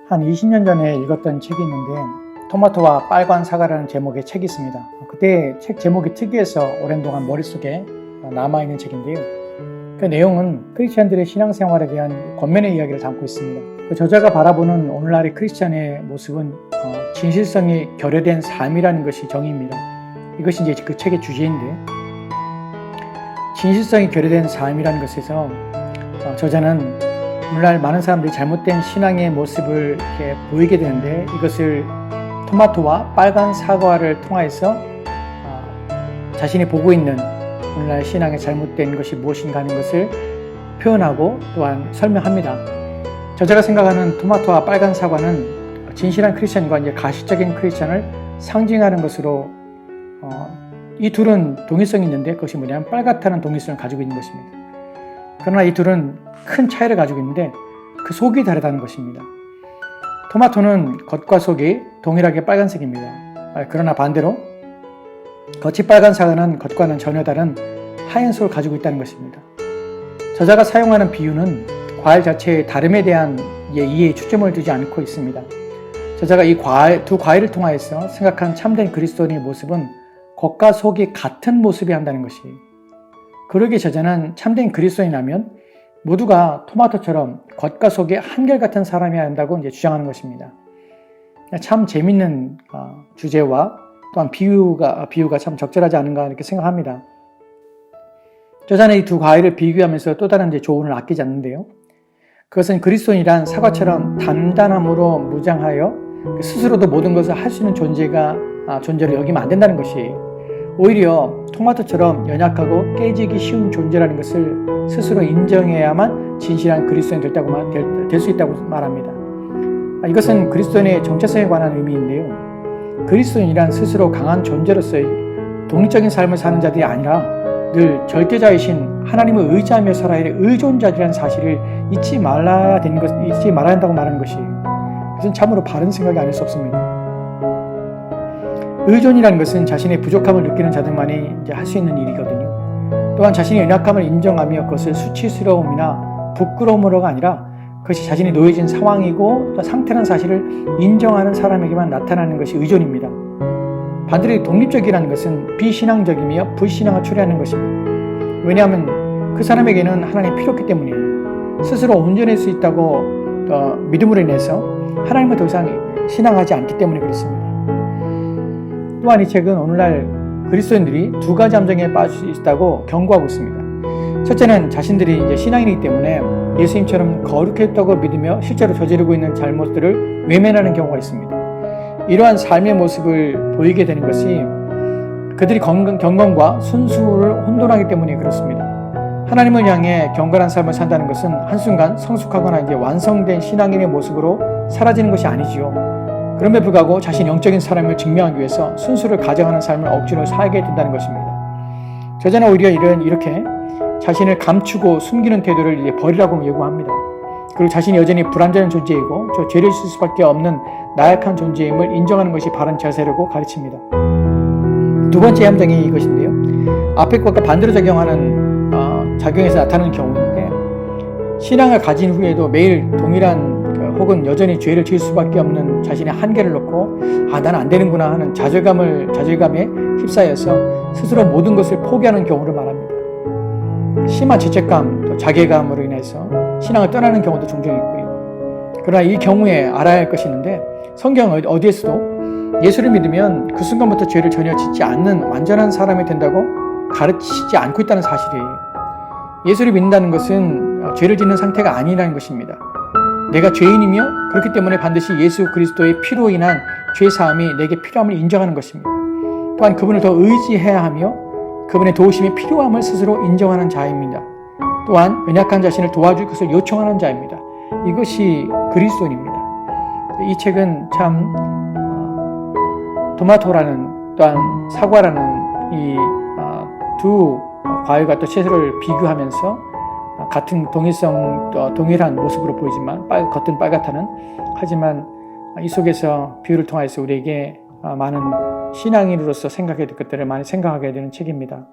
한 20년 전에 읽었던 책이 있는데 토마토와 빨간 사과라는 제목의 책이 있습니다. 그때 책 제목이 특이해서 오랜 동안 머릿속에 남아있는 책인데요. 그 내용은 크리스찬들의 신앙생활에 대한 권면의 이야기를 담고 있습니다. 그 저자가 바라보는 오늘날의 크리스찬의 모습은 진실성이 결여된 삶이라는 것이 정의입니다. 이것이 이제 그 책의 주제인데, 진실성이 결여된 삶이라는 것에서 저자는 오늘날 많은 사람들이 잘못된 신앙의 모습을 이렇게 보이게 되는데, 이것을 토마토와 빨간 사과를 통해서 자신이 보고 있는 오늘날 신앙의 잘못된 것이 무엇인가 하는 것을 표현하고 또한 설명합니다. 저자가 생각하는 토마토와 빨간 사과는 진실한 크리스천과 이제 가시적인 크리스천을 상징하는 것으로 이 둘은 동일성이 있는데, 그것이 뭐냐면 빨갛다는 동일성을 가지고 있는 것입니다. 그러나 이 둘은 큰 차이를 가지고 있는데 그 속이 다르다는 것입니다. 토마토는 겉과 속이 동일하게 빨간색입니다. 그러나 반대로 겉이 빨간 사과는 겉과는 전혀 다른 하얀 속을 가지고 있다는 것입니다. 저자가 사용하는 비유는 과일 자체의 다름에 대한 이해에 초점을 두지 않고 있습니다. 저자가 이 두 과일을 통하여서 생각한 참된 그리스도인의 모습은 겉과 속이 같은 모습이 한다는 것이에요. 그러기에 저자는 참된 그리스도인이라면 모두가 토마토처럼 겉과 속이 한결같은 사람이어야 한다고 이제 주장하는 것입니다. 참 재밌는 주제와 또한 비유가 참 적절하지 않은가 이렇게 생각합니다. 저자는 이 두 과일을 비교하면서 또 다른 이제 조언을 아끼지 않는데요. 그것은 그리스도인이란 사과처럼 단단함으로 무장하여 스스로도 모든 것을 할 수 있는 존재를 여기면 안 된다는 것이에요. 오히려 토마토처럼 연약하고 깨지기 쉬운 존재라는 것을 스스로 인정해야만 진실한 그리스도인이 될 수 있다고 말합니다. 이것은 그리스도인의 정체성에 관한 의미인데요. 그리스도인이란 스스로 강한 존재로서의 독립적인 삶을 사는 자들이 아니라 늘 절대자이신 하나님을 의지하며 살아야 할 의존자들이라는 사실을 잊지 말아야 한다고 말하는 것이에요. 그것은 참으로 바른 생각이 아닐 수 없습니다. 의존이라는 것은 자신의 부족함을 느끼는 자들만이 이제 할 수 있는 일이거든요. 또한 자신의 연약함을 인정하며 그것을 수치스러움이나 부끄러움으로가 아니라 그것이 자신이 놓여진 상황이고 또 상태라는 사실을 인정하는 사람에게만 나타나는 것이 의존입니다. 반대로 독립적이라는 것은 비신앙적이며 불신앙을 초래하는 것입니다. 왜냐하면 그 사람에게는 하나님이 필요 없기 때문이에요. 스스로 온전할 수 있다고 믿음으로 인해서 하나님을 더 이상 신앙하지 않기 때문에 그렇습니다. 또한 이 책은 오늘날 그리스도인들이 두 가지 함정에 빠질 수 있다고 경고하고 있습니다. 첫째는 자신들이 이제 신앙인이기 때문에 예수님처럼 거룩했다고 믿으며 실제로 저지르고 있는 잘못들을 외면하는 경우가 있습니다. 이러한 삶의 모습을 보이게 되는 것이 그들이 경건과 순수를 혼돈하기 때문에 그렇습니다. 하나님을 향해 경건한 삶을 산다는 것은 한순간 성숙하거나 이제 완성된 신앙인의 모습으로 사라지는 것이 아니지요. 그럼에도 불구하고 자신 영적인 사람을 증명하기 위해서 순수를 가정하는 삶을 억지로 살게 된다는 것입니다. 저자는 오히려 이렇게 자신을 감추고 숨기는 태도를 이제 버리라고 예고합니다. 그리고 자신이 여전히 불완전한 존재이고 저 죄를 질 수밖에 없는 나약한 존재임을 인정하는 것이 바른 자세라고 가르칩니다. 두 번째 함정이 이것인데요. 앞의 것과 반대로 작용해서 나타나는 경우인데, 신앙을 가진 후에도 매일 동일한 혹은 여전히 죄를 지을 수밖에 없는 자신의 한계를 놓고 나는 안 되는구나 하는 자절감에 휩싸여서 스스로 모든 것을 포기하는 경우를 말합니다. 심한 죄책감, 또 자괴감으로 인해서 신앙을 떠나는 경우도 종종 있고요. 그러나 이 경우에 알아야 할 것이 있는데, 성경 어디에서도 예수를 믿으면 그 순간부터 죄를 전혀 짓지 않는 완전한 사람이 된다고 가르치지 않고 있다는 사실이에요. 예수를 믿는다는 것은 죄를 짓는 상태가 아니라는 것입니다. 내가 죄인이며 그렇기 때문에 반드시 예수 그리스도의 피로 인한 죄사함이 내게 필요함을 인정하는 것입니다. 또한 그분을 더 의지해야 하며 그분의 도우심이 필요함을 스스로 인정하는 자입니다. 또한 연약한 자신을 도와줄 것을 요청하는 자입니다. 이것이 그리스도인입니다. 이 책은 참 토마토라는 또한 사과라는 이 두 과일과 또 채소를 비교하면서 같은 동일한 모습으로 보이지만 겉은 빨갛다는, 하지만 이 속에서 비유를 통해서 우리에게 많은 신앙인으로서 생각해야 될 것들을 많이 생각하게 되는 책입니다.